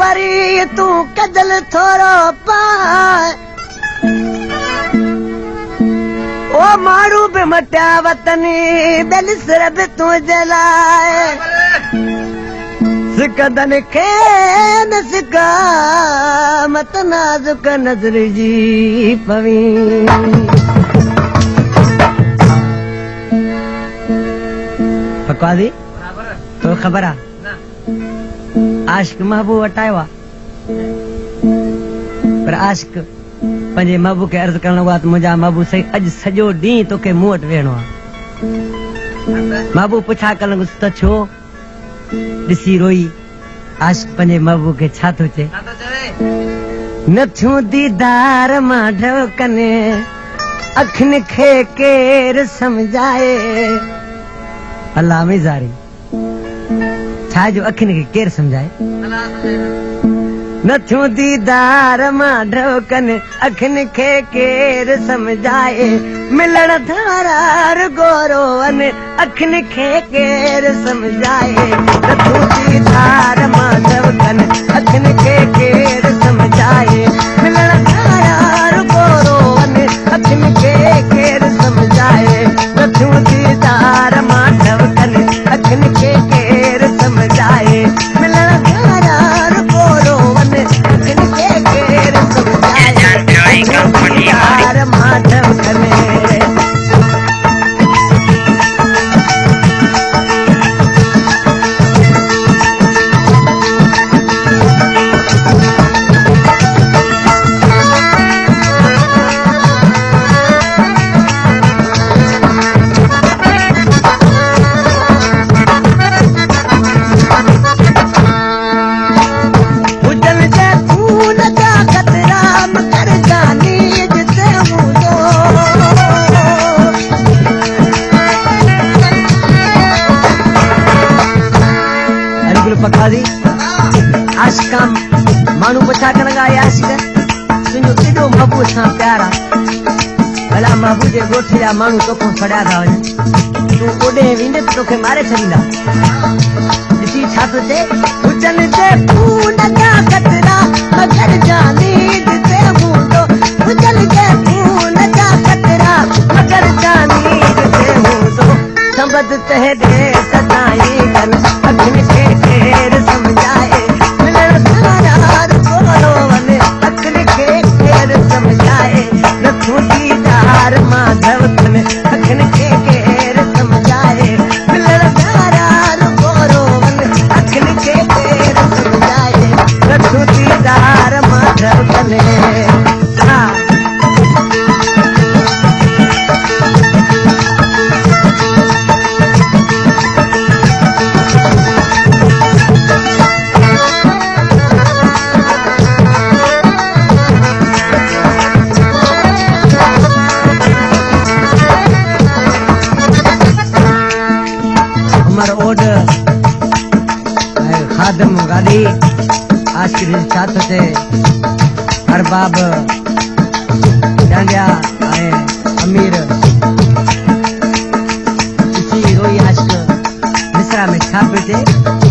वरी तू कजल थोरो पाए ओ मारू पे मटिया वतनी दिल सिर भी तू जलाए सिकदन खे न सिका मत नाजुक नजर जी पवी फकवादी तो खबर आ आशिक महबूब वटायो आ पर आशिक पंहिंजे महबूब खे अर्ज़ करण हुआ त मुंहिंजा महबूब सही अॼु सॼो ॾींहुं तोखे मूं वटि वेहणो आहे महबूब पुछा करण त छो ॾिसी रोई आशिक पंहिंजे महबूब खे छा थो चए नथियूं दीदार मां ढकनि अखियुनि खे केरु सम्झाए अल्लाह में ज़ारी छा जो अखियुनि खे केरु सम्झाए नथियूं दीदार मां ढकनि अखियुनि खे केरु सम्झाए मिलण धारार गोरो वञे अखियुनि खे केरु सम्झाए नथियूं दीदार मां ढकनि अखियुनि खे केरु सम्झाए मिलण धारार गोरो वञे अखियुनि खे केरु सम्झाए नथियूं दीदार मां ढकनि अखियुनि खे केरु सम्झाए मिलण धारार गोरो वञे अखियुनि खे केरु सम्झाए दीदार मां ढकनि आशिका माण्हू पुछा करण लॻा आशिक तुंहिंजो केॾो महबूब सां प्यार आहे भला महबूब जे ॻोठ जा माण्हू तोखां सड़िया था वञनि तूं ओॾे वेंदे त तोखे मारे छॾींदा ॾिसी छा थो चए हुजनि ते खून जा कतरा मगर जानी ॾिसे हूंदो हुजनि ते खून जा कतरा मगर जानी ॾिसे हूंदो संबद तह दे सदाई गन अखियुनि खे केरु सम्झाए मिलण धारार गोरो वञे अखियुनि खे केरु सम्झाए नथियूं दीदार मां ढकनि अखियुनि खे केरु सम्झाए मिलण धारार गोरो वञे अखियुनि खे केरु सम्झाए नथियूं दीदार मां ढकनि खादम गाड़ी आशिक छा थो चए अरबाब डांडिया ऐं अमीर ॾिसी रोई आशिक मिसरा में छा पियो चए